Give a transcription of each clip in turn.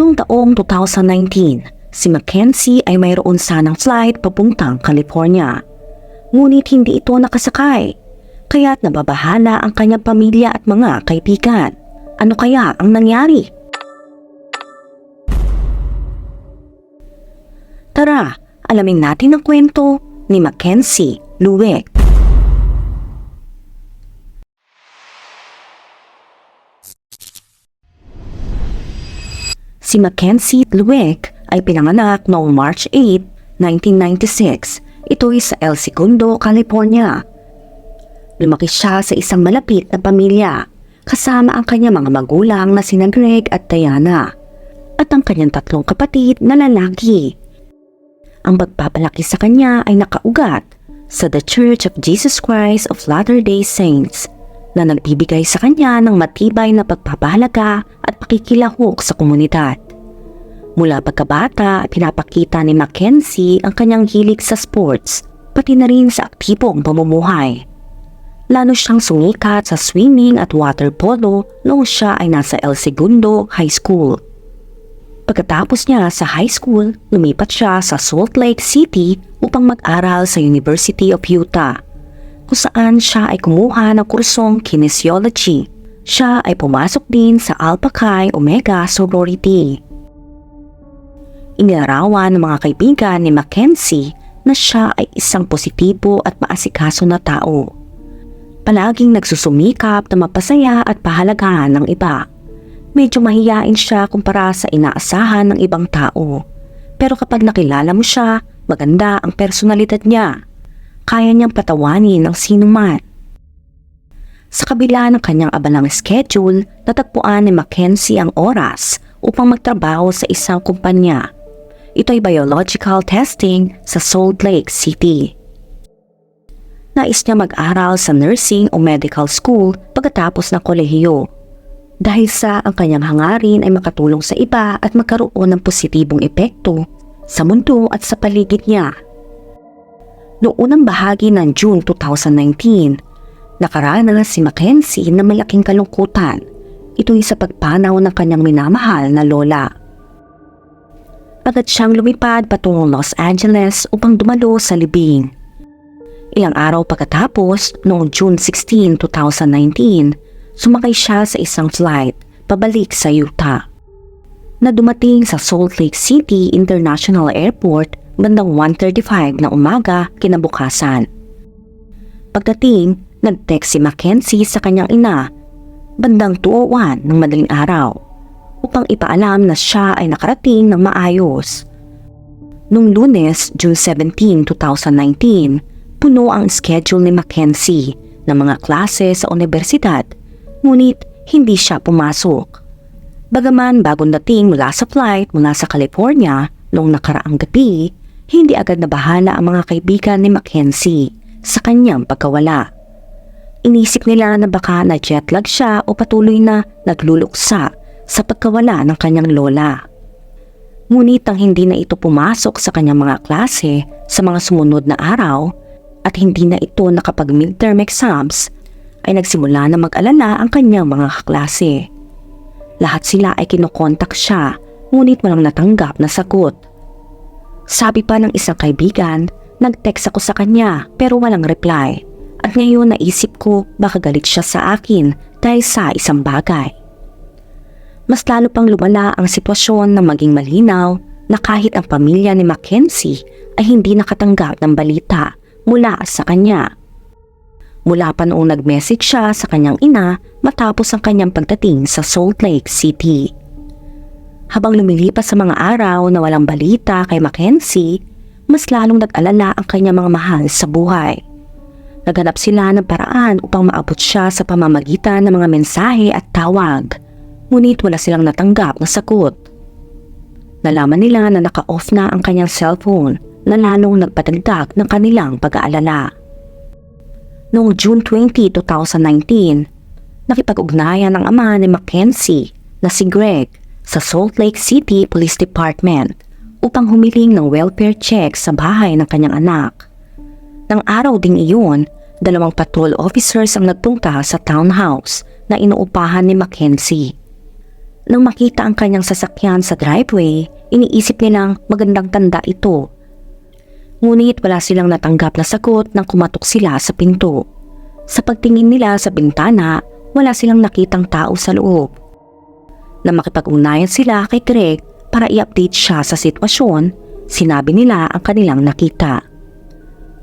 Noong taong 2019, si Mackenzie ay mayroon sanang flight papuntang California. Ngunit hindi ito nakasakay, kaya't nababahala ang kanyang pamilya at mga kaibigan. Ano kaya ang nangyari? Tara, alamin natin ang kwento ni Mackenzie Lueck. Si Mackenzie Lueck ay pinanganak noong March 8, 1996. Ito ay sa El Segundo, California. Lumaki siya sa isang malapit na pamilya, kasama ang kanyang mga magulang na sina Greg at Diana, at ang kanyang tatlong kapatid na lalaki. Ang pagpapalaki sa kanya ay nakaugat sa The Church of Jesus Christ of Latter-day Saints, na nagbibigay sa kanya ng matibay na pagpapahalaga at pakikilahok sa komunidad. Mula pagkabata, pinapakita ni Mackenzie ang kanyang hilig sa sports, pati na rin sa aktibong pamumuhay. Lalo siyang sumikat sa swimming at water polo noong siya ay nasa El Segundo High School. Pagkatapos niya sa high school, lumipat siya sa Salt Lake City upang mag-aral sa University of Utah, kung saan siya ay kumuha ng kursong kinesiology. Siya ay pumasok din sa Alpha Chi Omega sorority. Inilarawan ng mga kaibigan ni Mackenzie na siya ay isang positibo at maasikaso na tao. Palaging nagsusumikap na mapasaya at pahalagahan ng iba. Medyo mahiyain siya kumpara sa inaasahan ng ibang tao. Pero kapag nakilala mo siya, maganda ang personalidad niya. Kaya niyang patawanin ng sinuman. Sa kabila ng kanyang abalang schedule, natagpuan ni Mackenzie ang oras upang magtrabaho sa isang kumpanya. Ito ay biological testing sa Salt Lake City. Nais niya mag-aral sa nursing o medical school pagkatapos ng kolehiyo. Dahil sa ang kanyang hangarin ay makatulong sa iba at magkaroon ng positibong epekto sa mundo at sa paligid niya. Noong unang bahagi ng June 2019, nakaranas si Mackenzie ng malaking kalungkutan. Ito ay sa pagpanaw ng kanyang minamahal na lola. Agad siyang lumipad patungong Los Angeles upang dumalo sa libing. Ilang araw pagkatapos, noong June 16, 2019, sumakay siya sa isang flight pabalik sa Utah, na dumating sa Salt Lake City International Airport bandang 1:35 ng umaga kinabukasan. Pagdating, nag-text si Mackenzie sa kanyang ina bandang 2:01 ng madaling araw upang ipaalam na siya ay nakarating ng maayos. Noong Lunes, June 17, 2019, puno ang schedule ni Mackenzie ng mga klase sa universidad, ngunit hindi siya pumasok. Bagaman bagong dating mula sa flight mula sa California noong nakaraang gabi, hindi agad nabahala ang mga kaibigan ni Mackenzie sa kanyang pagkawala. Inisip nila na baka na jetlag siya o patuloy na nagluluksa sa pagkawala ng kanyang lola. Ngunit ang hindi na ito pumasok sa kanyang mga klase sa mga sumunod na araw at hindi na ito nakapag-midterm exams, ay nagsimula na mag-alala ang kanyang mga kaklase. Lahat sila ay kinokontak siya, ngunit walang natanggap na sagot. Sabi pa ng isang kaibigan, nag-text ako sa kanya pero walang reply. At ngayon naisip ko baka galit siya sa akin dahil sa isang bagay. Mas lalo pang lumala ang sitwasyon na maging malinaw na kahit ang pamilya ni Mackenzie ay hindi nakatanggap ng balita mula sa kanya. Mula pa noong nag-message siya sa kanyang ina matapos ang kanyang pagdating sa Salt Lake City. Habang lumilipas sa mga araw na walang balita kay Mackenzie, mas lalong nag-alala ang kanyang mga mahal sa buhay. Naghanap sila ng paraan upang maabot siya sa pamamagitan ng mga mensahe at tawag, ngunit wala silang natanggap na sagot. Nalaman nila na naka-off na ang kanyang cellphone na lalong nagpadagdag ng kanilang pag-aalala. Noong June 20, 2019, nakipag-ugnayan ang ama ni Mackenzie na si Greg sa Salt Lake City Police Department upang humiling ng welfare check sa bahay ng kanyang anak. Nang araw ding iyon, 2 patrol officers ang nagpunta sa townhouse na inuupahan ni Mackenzie. Nang makita ang kanyang sasakyan sa driveway, iniisip nilang magandang tanda ito. Ngunit wala silang natanggap na sagot nang kumatok sila sa pinto. Sa pagtingin nila sa bintana, wala silang nakitang tao sa loob. Nang makipag-ugnayan sila kay Greg para i-update siya sa sitwasyon, sinabi nila ang kanilang nakita.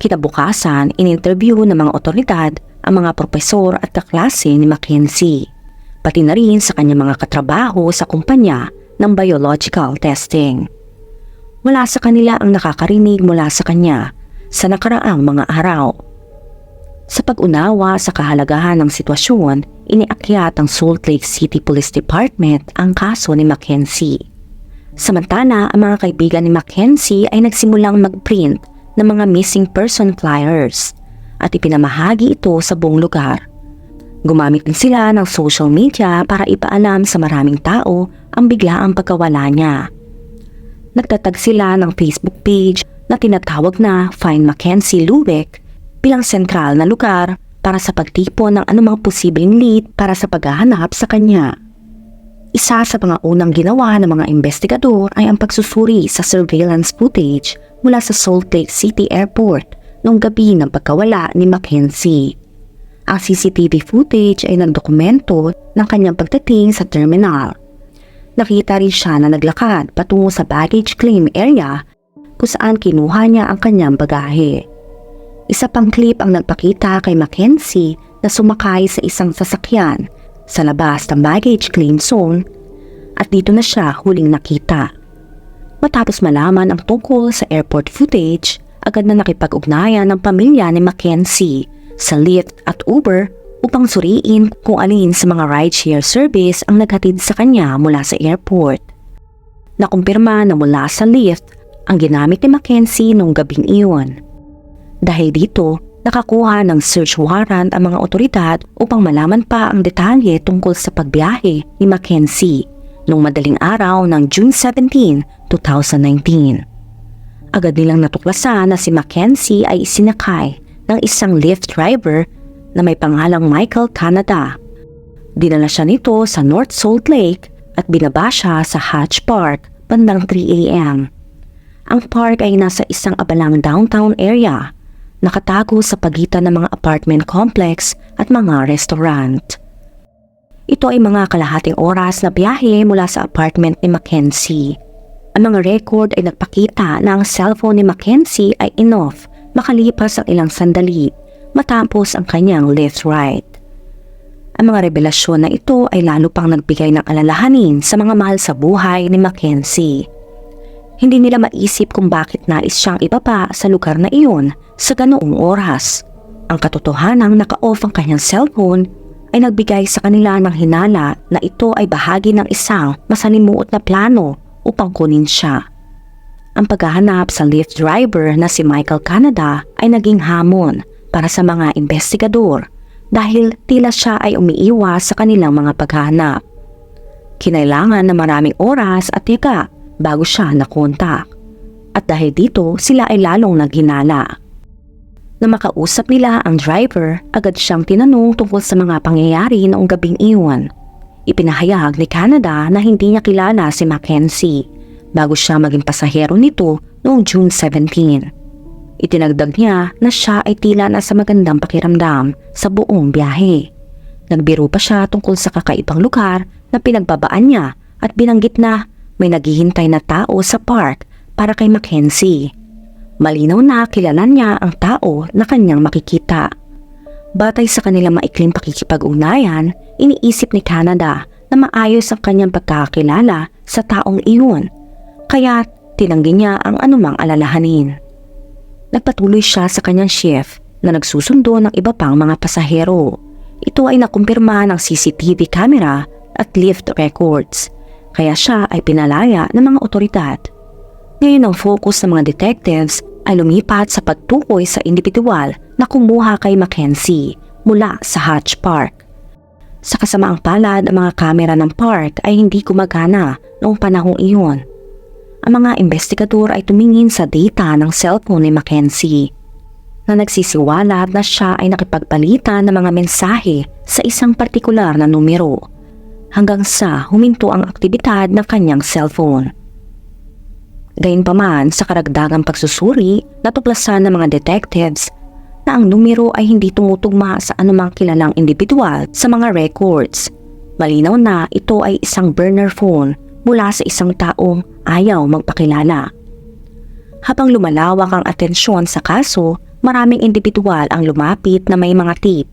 Kinabukasan, in-interview ng mga otoridad ang mga propesor at kaklase ni Mackenzie, pati na rin sa kanyang mga katrabaho sa kumpanya ng biological testing. Wala sa kanila ang nakakarinig mula sa kanya sa nakaraang mga araw. Sa pag-unawa sa kahalagahan ng sitwasyon, iniakyat ng Salt Lake City Police Department ang kaso ni Mackenzie. Samantala, ang mga kaibigan ni Mackenzie ay nagsimulang mag-print ng mga missing person flyers at ipinamahagi ito sa buong lugar. Gumamit din sila ng social media para ipaalam sa maraming tao ang biglaang pagkawala niya. Nagtatag sila ng Facebook page na tinatawag na Find Mackenzie Lubeck bilang sentral na lugar para sa pagtipon ng anumang posibleng lead para sa paghahanap sa kanya. Isa sa mga unang ginawa ng mga investigador ay ang pagsusuri sa surveillance footage mula sa Salt Lake City Airport noong gabi ng pagkawala ni Mackenzie. Ang CCTV footage ay nagdokumento ng kanyang pagdating sa terminal. Nakita rin siya na naglakad patungo sa baggage claim area kung saan kinuha niya ang kanyang bagahe. Isa pang clip ang nagpakita kay Mackenzie na sumakay sa isang sasakyan sa labas ng baggage claim zone at dito na siya huling nakita. Matapos malaman ang tungkol sa airport footage, agad na nakipag-ugnayan ng pamilya ni Mackenzie sa Lyft at Uber upang suriin kung alin sa mga rideshare service ang naghatid sa kanya mula sa airport. Nakumpirma na mula sa Lyft ang ginamit ni Mackenzie noong gabing iyon. Dahil dito, nakakuha ng search warrant ang mga otoridad upang malaman pa ang detalye tungkol sa pagbiyahe ni Mackenzie noong madaling araw ng June 17, 2019. Agad nilang natuklasan na si Mackenzie ay isinakay ng isang Lyft driver na may pangalang Michael Canada. Dinala siya nito sa North Salt Lake at binaba siya sa Hatch Park bandang 3 a.m. Ang park ay nasa isang abalang downtown area, nakatago sa pagitan ng mga apartment complex at mga restaurant. Ito ay mga kalahating oras na biyahe mula sa apartment ni Mackenzie. Ang mga record ay nagpakita na ang cellphone ni Mackenzie ay in-off makalipas ang ilang sandali matapos ang kanyang Lyft ride. Ang mga revelasyon na ito ay lalo pang nagbigay ng alalahanin sa mga mahal sa buhay ni Mackenzie. Hindi nila maisip kung bakit nais siyang ibaba sa lugar na iyon sa ganoong oras. Ang katotohanang naka-off ang kanyang cellphone ay nagbigay sa kanila ng hinala na ito ay bahagi ng isang masalimuot na plano upang kunin siya. Ang paghahanap sa Lyft driver na si Michael Canada ay naging hamon para sa mga investigador dahil tila siya ay umiiwas sa kanilang mga paghahanap. Kinailangan na maraming oras at tiyaga bago siya nakontak. At dahil dito sila ay lalong naghinala. Nang makausap nila ang driver, agad siyang tinanong tungkol sa mga pangyayari noong gabing iyon. Ipinahayag ni Canada na hindi niya kilala si Mackenzie bago siya maging pasahero nito noong June 17. Itinagdag niya na siya ay tila nasa magandang pakiramdam sa buong biyahe. Nagbiro pa siya tungkol sa kakaibang lugar na pinagbabaan niya at binanggit na may naghihintay na tao sa park para kay Mackenzie. Malinaw na kilala niya ang tao na kanyang makikita. Batay sa kanilang maikling pakikipag-ugnayan, iniisip ni Canada na maayos ang kanyang pagkakakilala sa taong iyon, kaya tinanggi niya ang anumang alalahanin. Nagpatuloy siya sa kanyang shift na nagsusundo ng iba pang mga pasahero. Ito ay nakumpirma ng CCTV camera at Lyft records, kaya siya ay pinalaya ng mga otoridad. Ngayon ang focus ng mga detectives ay lumipat sa pagtukoy sa individual na kumuha kay Mackenzie mula sa Hatch Park. Sa kasamaang palad, ang mga kamera ng park ay hindi gumagana noong panahong iyon. Ang mga investigador ay tumingin sa data ng cellphone ni Mackenzie na nagsisiwalat na siya ay nakipagpalitan ng mga mensahe sa isang partikular na numero. hanggang sa huminto ang aktibidad ng kanyang cellphone. Gayunpaman, sa karagdagang pagsusuri, natuklasan ng mga detectives na ang numero ay hindi tumutugma sa anumang kilalang individual sa mga records. Malinaw na ito ay isang burner phone mula sa isang taong ayaw magpakilala. Habang lumalawak ang atensyon sa kaso, maraming individual ang lumapit na may mga tip.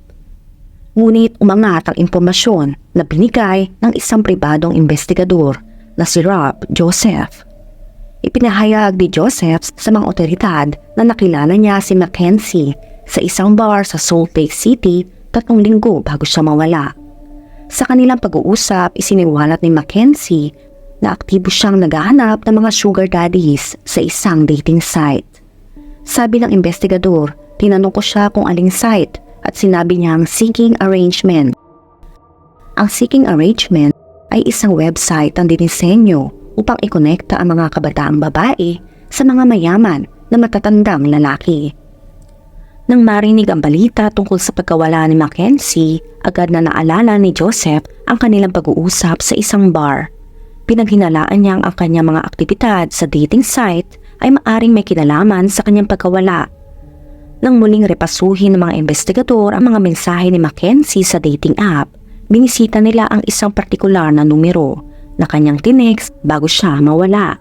Ngunit umangat ang impormasyon na binigay ng isang pribadong investigador na si Rob Joseph. Ipinahayag ni Joseph sa mga otoridad na nakilala niya si Mackenzie sa isang bar sa Salt Lake City 3 linggo bago siya mawala. Sa kanilang pag-uusap, isiniwalat ni Mackenzie na aktibo siyang naghahanap ng mga sugar daddies sa isang dating site. Sabi ng investigador, tinanong ko siya kung aling site at sinabi niyang Seeking Arrangement. Ang Seeking Arrangement ay isang website ang dinisenyo upang ikonekta ang mga kabataang babae sa mga mayaman na matatandang lalaki. Nang marinig ang balita tungkol sa pagkawala ni Mackenzie, agad na naalala ni Joseph ang kanilang pag-uusap sa isang bar. Pinaghinalaan niyang ang kanyang mga aktibidad sa dating site ay maaring may kinalaman sa kanyang pagkawala. Nang muling repasuhin ng mga investigador ang mga mensahe ni Mackenzie sa dating app, binisita nila ang isang partikular na numero na kanyang tinext bago siya mawala.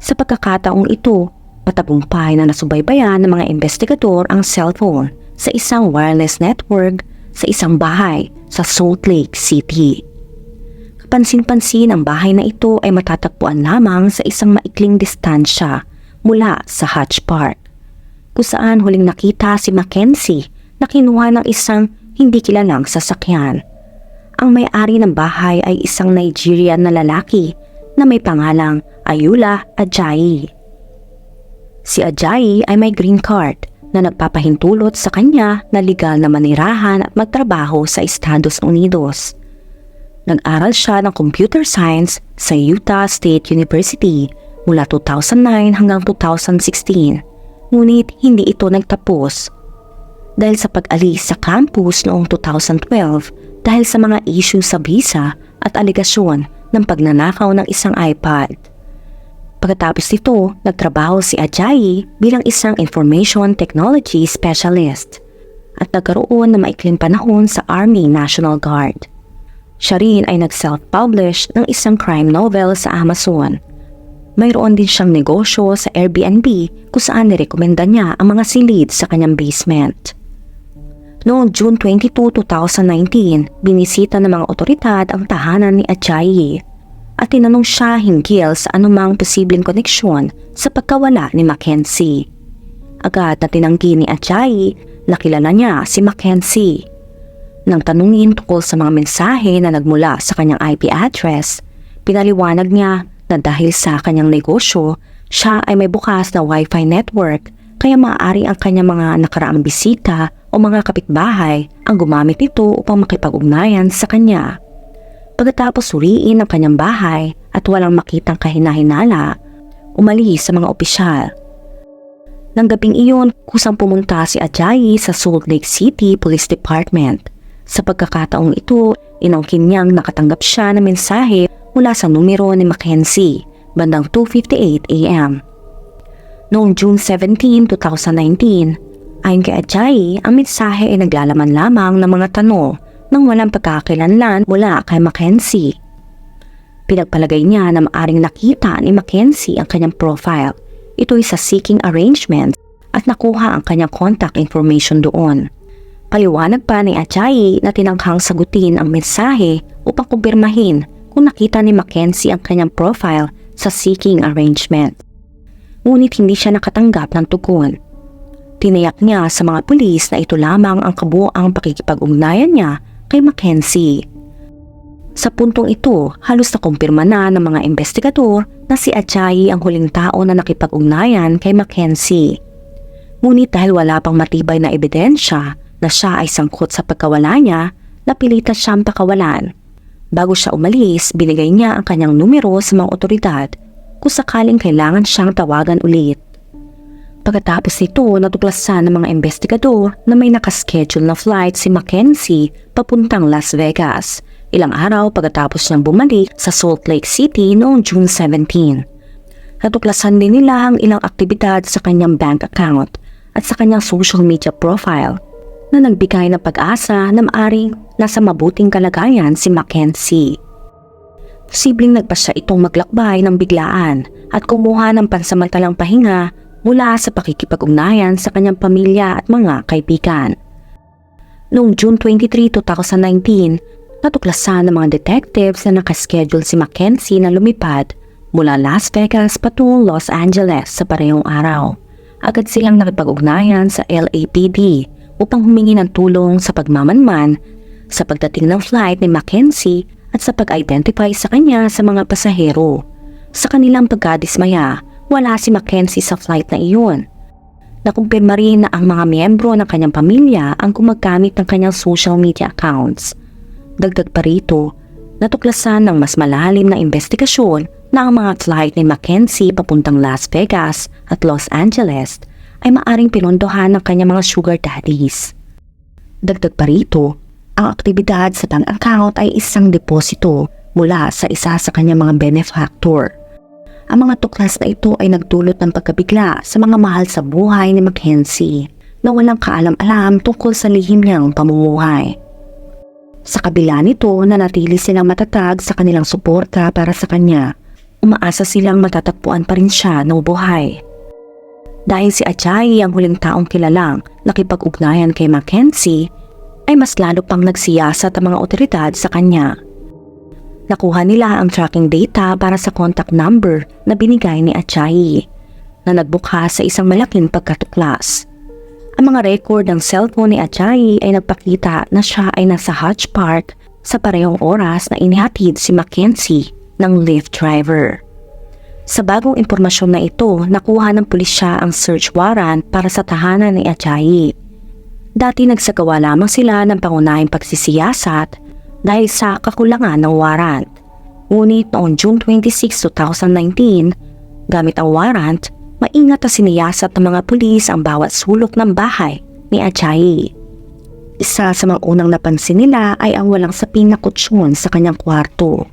Sa pagkakataong ito, matagumpay na nasubaybayan ng mga investigador ang cellphone sa isang wireless network sa isang bahay sa Salt Lake City. Kapansin-pansin ang bahay na ito ay matatagpuan lamang sa isang maikling distansya mula sa Hutch Park, kung saan huling nakita si Mackenzie na kinuha ng isang hindi kilalang sasakyan. Ang may-ari ng bahay ay isang Nigerian na lalaki na may pangalang Ayula Ajayi. Si Ajayi ay may green card na nagpapahintulot sa kanya na legal na manirahan at magtrabaho sa Estados Unidos. Nag-aral siya ng computer science sa Utah State University mula 2009 hanggang 2016, ngunit hindi ito nagtapos dahil sa pag-alis sa campus noong 2012 dahil sa mga issue sa visa at aligasyon ng pagnanakaw ng isang iPad. Pagkatapos nito, nagtrabaho si Ajayi bilang isang information technology specialist at nagkaroon ng maikling panahon sa Army National Guard. Siya rin ay nag-self-publish ng isang crime novel sa Amazon. Mayroon din siyang negosyo sa Airbnb kung saan nirekomenda niya ang mga silid sa kanyang basement. Noong June 22, 2019, binisita ng mga otoridad ang tahanan ni Ajayi at tinanong siya hinggil sa anumang posibleng koneksyon sa pagkawala ni Mackenzie. Agad na tinanggi ni Ajayi na kilala niya si Mackenzie. Nang tanungin tungkol sa mga mensahe na nagmula sa kanyang IP address, pinaliwanag niya na dahil sa kanyang negosyo, siya ay may bukas na Wi-Fi network kaya maaari ang kanyang mga nakaraang bisita o mga kapitbahay ang gumamit nito upang makipag-ugnayan sa kanya. Pagkatapos suriin ang kanyang bahay at walang makitang kahinahinala, umalis sa mga opisyal. Nang gabing iyon, kusang pumunta si Ajayi sa Salt Lake City Police Department. Sa pagkakataong ito, inangkin niyang nakatanggap siya ng mensahe mula sa numero ni Mackenzie bandang 2:58 a.m. Noong June 17, 2019, ayon kay Ajayi, ang mensahe ay naglalaman lamang ng mga tanong nang walang pagkakakilanlan mula kay Mackenzie. Pinagpalagay niya na maaring nakita ni Mackenzie ang kanyang profile. Ito'y sa Seeking Arrangement at nakuha ang kanyang contact information doon. Paliwanag pa ni Ajayi na tinanghang sagutin ang mensahe upang kumpirmahin kung nakita ni Mackenzie ang kanyang profile sa Seeking Arrangement. Ngunit hindi siya nakatanggap ng tugon. Tiniyak niya sa mga pulis na ito lamang ang kabuoang pakikipag-ugnayan niya kay Mackenzie. Sa puntong ito, halos nakumpirma na ng mga investigador na si Ajayi ang huling tao na nakipag-ugnayan kay Mackenzie. Ngunit dahil wala pang matibay na ebidensya na siya ay sangkot sa pagkawala niya, napilitan siyang pakawalan. Bago siya umalis, binigay niya ang kanyang numero sa mga otoridad kung sakaling kailangan siyang tawagan ulit. Pagkatapos nito, natuklasan ng mga investigador na may nakaschedule na flight si Mackenzie papuntang Las Vegas, ilang araw pagkatapos niyang bumalik sa Salt Lake City noong June 17. Natuklasan din nila ang ilang aktibidad sa kanyang bank account at sa kanyang social media profile na nagbigay ng pag-asa na maaring nasa mabuting kalagayan si Mackenzie. Posibleng nagpasya itong maglakbay ng biglaan at kumuha ng pansamantalang pahinga mula sa pakikipag-ugnayan sa kanyang pamilya at mga kaibigan. Noong June 23, 2019, natuklasan ng mga detectives na nakaschedule si Mackenzie na lumipad mula Las Vegas patungong Los Angeles sa parehong araw. Agad silang nakipag-ugnayan sa LAPD upang humingi ng tulong sa pagmamanman sa pagdating ng flight ni Mackenzie at sa pag-identify sa kanya sa mga pasahero. Sa kanilang pagkadismaya, wala si Mackenzie sa flight na iyon. Nakumpirma rin na ang mga miyembro ng kanyang pamilya ang gumagamit ng kanyang social media accounts. Dagdag pa rito, natuklasan ng mas malalim na investigasyon na ang mga flight ni Mackenzie papuntang Las Vegas at Los Angeles ay maaring pinondohan ng kanyang mga sugar daddies. Dagdag pa rito, ang aktibidad sa bank account ay isang deposito mula sa isa sa kanyang mga benefactor. Ang mga tuklas na ito ay nagdulot ng pagkabigla sa mga mahal sa buhay ni Mackenzie na walang kaalam-alam tungkol sa lihim niyang pamumuhay. Sa kabila nito, nanatili silang matatag sa kanilang suporta para sa kanya. Umaasa silang matatagpuan pa rin siya ng buhay. Dahil si Ajayi ang huling taong kilalang nakipag-ugnayan kay Mackenzie, ay mas lalo pang nagsiyasat ang mga otoridad sa kanya. Nakuha nila ang tracking data para sa contact number na binigay ni Ajayi na nagbukas sa isang malaking pagkatuklas. Ang mga record ng cellphone ni Ajayi ay nagpakita na siya ay nasa Hodge Park sa parehong oras na inihatid si Mackenzie ng Lyft driver. Sa bagong impormasyon na ito, nakuha ng pulisya ang search warrant para sa tahanan ni Ajayi. Dati nagsagawa lamang sila ng pangunahing pagsisiyasat dahil sa kakulangan ng warrant. Ngunit noong June 26, 2019, gamit ang warrant, maingat na siniyasat ng mga pulis ang bawat sulok ng bahay ni Ajayi. Isa sa mga unang napansin nila ay ang walang sapin na kutsyon sa kanyang kwarto.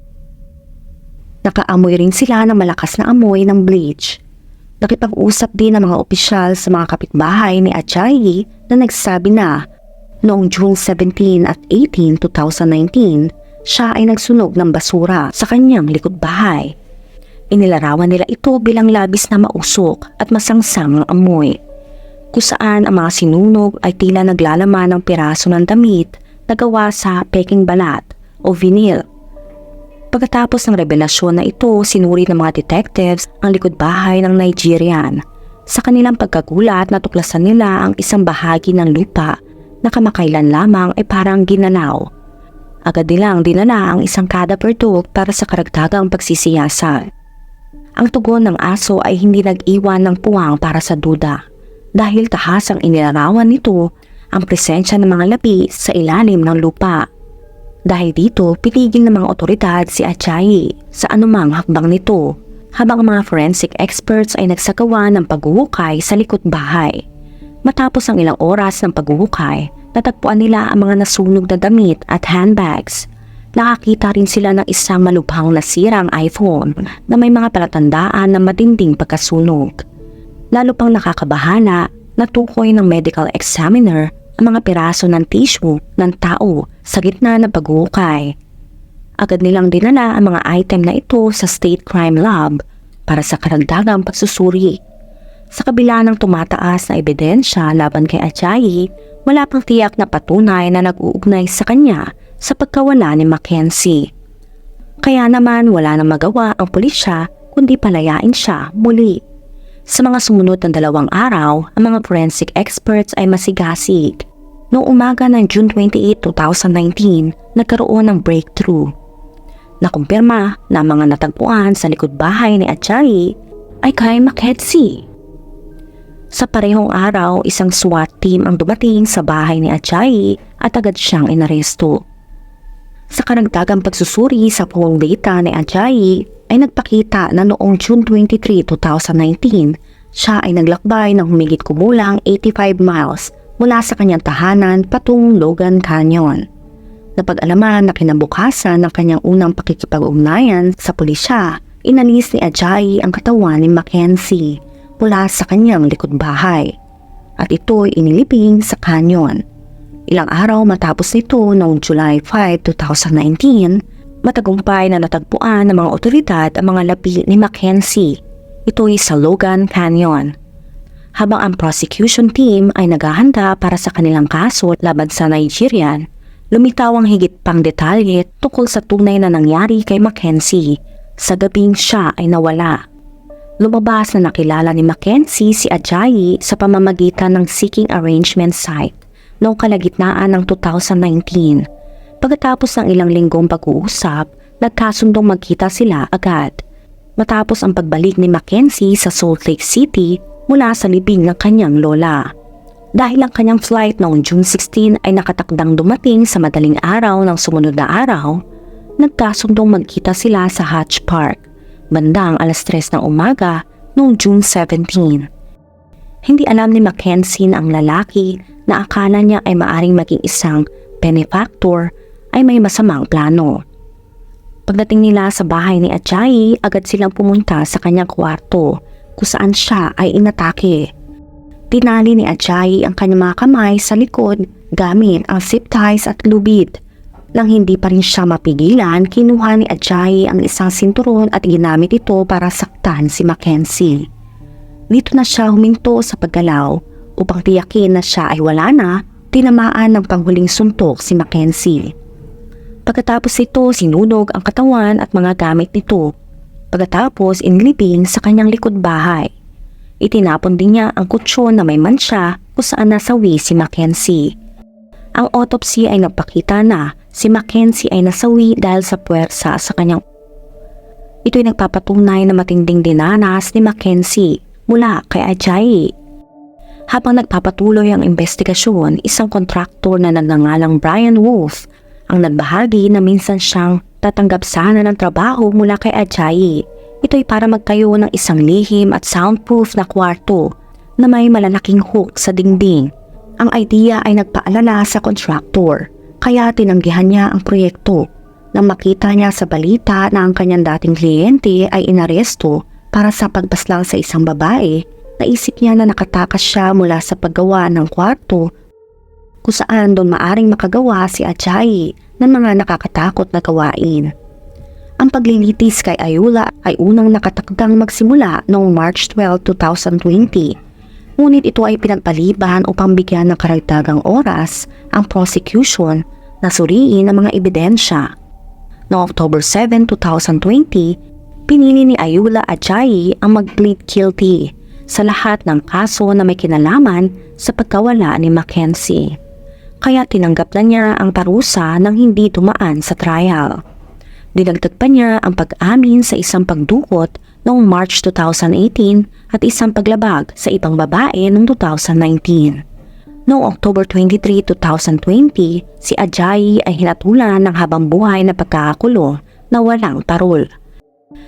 Nakaamoy rin sila ng malakas na amoy ng bleach. Nakipag-usap din ang mga opisyal sa mga kapitbahay ni Ajayi na nagsabi na noong June 17 at 18, 2019, siya ay nagsunog ng basura sa kanyang likod bahay. Inilarawan nila ito bilang labis na mausok at masangsang ang amoy, kung saan ang mga sinunog ay tila naglalaman ng piraso ng damit na gawa sa peking balat o vinyl. Pagkatapos ng revelasyon na ito, sinuri ng mga detectives ang likod bahay ng Nigerian. Sa kanilang pagkagulat, natuklasan nila ang isang bahagi ng lupa na kamakailan lamang ay parang ginanaw. Agad nilang dinala ang isang cadaver dog para sa karagdagang pagsisiyasat. Ang tugon ng aso ay hindi nag-iwan ng puwang para sa duda dahil tahasang inilarawan nito ang presensya ng mga labi sa ilalim ng lupa. Dahil dito, pinigil ng mga otoridad si Ajayi sa anumang hakbang nito habang ang mga forensic experts ay nagsagawa ng paghuhukay sa likod bahay. Matapos ang ilang oras ng paghuhukay, natagpuan nila ang mga nasunog na damit at handbags. Nakakita rin sila ng isang malubhang nasirang iPhone na may mga palatandaan ng matinding pagkasunog. Lalo pang nakakabahala, natukoy ng medical examiner ang mga piraso ng tissue ng tao sa gitna ng paghuhukay. Agad nilang dinala ang mga item na ito sa State Crime Lab para sa karagdagang pagsusuri. Sa kabila ng tumataas na ebidensya laban kay Ajayi, wala pang tiyak na patunay na nag-uugnay sa kanya sa pagkawala ni Mackenzie. Kaya naman wala nang magawa ang pulisya kundi palayain siya muli. Sa mga sumunod ng 2 araw, ang mga forensic experts ay masigasig. Noong umaga ng June 28, 2019, nagkaroon ng breakthrough. Nakumpirma na ang mga natagpuan sa likod bahay ni Ajayi ay kay Mackenzie. Sa parehong araw, isang SWAT team ang dumating sa bahay ni Ajayi at agad siyang inaresto. Sa karagdagang pagsusuri sa phone data ni Ajayi ay nagpakita na noong June 23, 2019, siya ay naglakbay ng humigit kumulang 85 miles mula sa kanyang tahanan patungong Logan Canyon. Napag-alaman na kinabukasan ng kanyang unang pakikipag-ugnayan sa pulisya, inalis ni Ajayi ang katawan ni Mackenzie mula sa kanyang likod bahay at ito'y inilibing sa kanyon. Ilang araw matapos nito noong July 5, 2019, matagumpay na natagpuan ng mga otoridad ang mga labi ni Mackenzie. Ito'y sa Logan Canyon. Habang ang prosecution team ay naghahanda para sa kanilang kaso laban sa Nigerian, lumitaw ang higit pang detalye tungkol sa tunay na nangyari kay Mackenzie sa gabing siya ay nawala. Lumabas na nakilala ni Mackenzie si Ajayi sa pamamagitan ng seeking arrangement site noong kalagitnaan ng 2019. Pagkatapos ng ilang linggong pag-uusap, nagkasundong magkita sila agad. Matapos ang pagbalik ni Mackenzie sa Salt Lake City mula sa libing ng kanyang lola. Dahil ang kanyang flight noong June 16 ay nakatakdang dumating sa madaling araw ng sumunod na araw, nagkasundong magkita sila sa Hatch Park, bandang 3:00 ng umaga noong June 17. Hindi alam ni Mackenzie na ang lalaki na akala niya ay maaring maging isang benefactor ay may masamang plano. Pagdating nila sa bahay ni Ajayi, agad silang pumunta sa kanyang kwarto kung saan siya ay inatake. Tinali ni Ajayi ang kanyang mga kamay sa likod gamit ang zip ties at lubid. Nang hindi pa rin siya mapigilan, kinuha ni Ajayi ang isang sinturon at ginamit ito para saktan si Mackenzie. Dito na siya huminto sa paggalaw upang tiyakin na siya ay wala na. Tinamaan ng panghuling suntok si Mackenzie. Pagkatapos ito, sinunog ang katawan at mga gamit nito. Pagkatapos inilibing sa kanyang likod bahay. Itinapon din niya ang kutsyon na may mansya kung saan nasawi si Mackenzie. Ang autopsy ay nagpakita na si Mackenzie ay nasawi dahil sa puwersa sa kanyang. Ito'y nagpapatunay na matinding dinanas ni Mackenzie mula kay Ajayi. Habang nagpapatuloy ang investigasyon, isang kontraktor na nagngangalang Brian Wolf ang nagbahagi na minsan siyang tatanggap sana ng trabaho mula kay Ajayi. Ito'y para magtayo ng isang lihim at soundproof na kwarto na may malalaking hook sa dingding. Ang idea ay nagpaalala sa kontraktor, kaya tinanggihan niya ang proyekto. Nang makita niya sa balita na ang kanyang dating kliyente ay inaresto para sa pagpaslang sa isang babae, naisip niya na nakatakas siya mula sa paggawa ng kwarto kung saan doon maaring makagawa si Ajayi ng mga nakakatakot na gawain. Ang paglilitis kay Ayula ay unang nakatakdang magsimula noong March 12, 2020. Ngunit ito ay pinagpaliban upang bigyan ng karagdagang oras ang prosecution na suriin ang mga ebidensya. Noong October 7, 2020, pinili ni Ayula Ajayi ang mag-plead guilty sa lahat ng kaso na may kinalaman sa pagkawala ni Mackenzie. Kaya tinanggap na niya ang parusa nang hindi dumaan sa trial. Dinagdag pa niya ang pag-amin sa isang pagdukot noong March 2018 at isang paglabag sa ibang babae noong 2019. Noong October 23, 2020, si Ajayi ay hinatulan ng habang buhay na pagkakakulong na walang parol.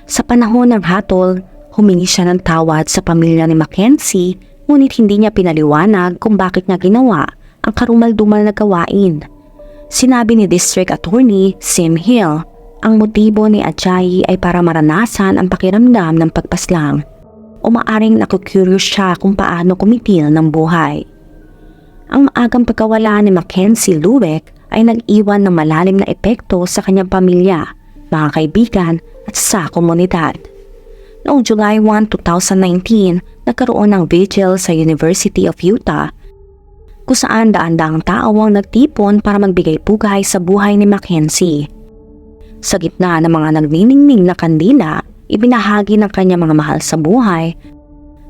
Sa panahon ng hatol, humingi siya ng tawad sa pamilya ni Mackenzie, ngunit hindi niya pinaliwanag kung bakit niya ginawa ang karumal-dumal na gawain. Sinabi ni District Attorney Sim Hill, ang motibo ni Ajayi ay para maranasan ang pakiramdam ng pagpaslang o maaring nakukuryos siya kung paano kumitil ng buhay. Ang maagang pagkawala ni Mackenzie Lueck ay nag-iwan ng malalim na epekto sa kanyang pamilya, mga kaibigan at sa komunidad. Noong July 1, 2019, nagkaroon ng vigil sa University of Utah kung saan daan-daang tao ang nagtipon para magbigay pugay sa buhay ni Mackenzie. Sa gitna ng mga nagniningning na kandila, ibinahagi ng kanyang mga mahal sa buhay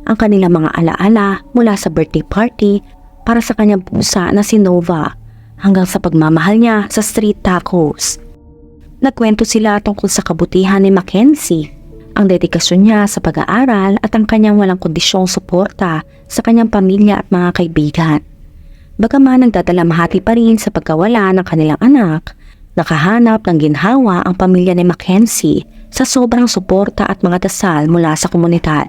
ang kanilang mga alaala mula sa birthday party para sa kanyang pusa na si Nova hanggang sa pagmamahal niya sa street tacos. Nagkwento sila tungkol sa kabutihan ni Mackenzie, ang dedikasyon niya sa pag-aaral at ang kanyang walang kondisyong suporta sa kanyang pamilya at mga kaibigan. Bagaman nagdadalamhati pa rin sa pagkawala ng kanilang anak, nakahanap ng ginhawa ang pamilya ni Mackenzie sa sobrang suporta at mga dasal mula sa komunidad.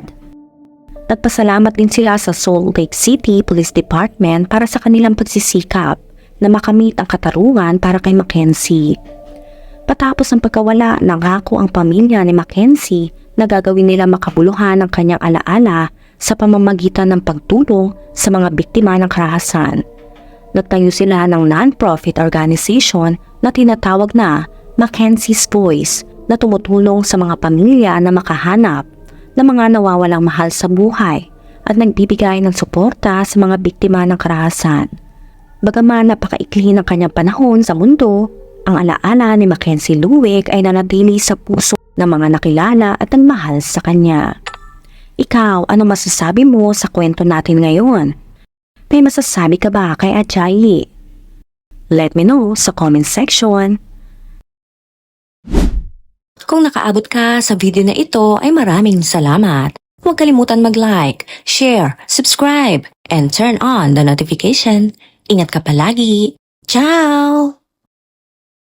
Nagpasalamat din sila sa Salt Lake City Police Department para sa kanilang pagsisikap na makamit ang katarungan para kay Mackenzie. Patapos ang pagkawala, nangako ang pamilya ni Mackenzie na gagawin nila makabuluhan ang kanyang alaala sa pamamagitan ng pagtulong sa mga biktima ng karahasan. Nagtayo sila ng non-profit organization na tinatawag na Mackenzie's Voice na tumutulong sa mga pamilya na makahanap ng mga nawawalang mahal sa buhay at nagbibigay ng suporta sa mga biktima ng karahasan. Bagaman napakaikli ng kanyang panahon sa mundo, ang alaala ni Mackenzie Luwig ay nanatili sa puso ng mga nakilala at nagmahal sa kanya. Ikaw, ano masasabi mo sa kwento natin ngayon? May masasabi ka ba kay Ajayi? Let me know sa comment section. Kung nakaabot ka sa video na ito ay maraming salamat. Huwag kalimutan mag-like, share, subscribe, and turn on the notification. Ingat ka palagi. Ciao!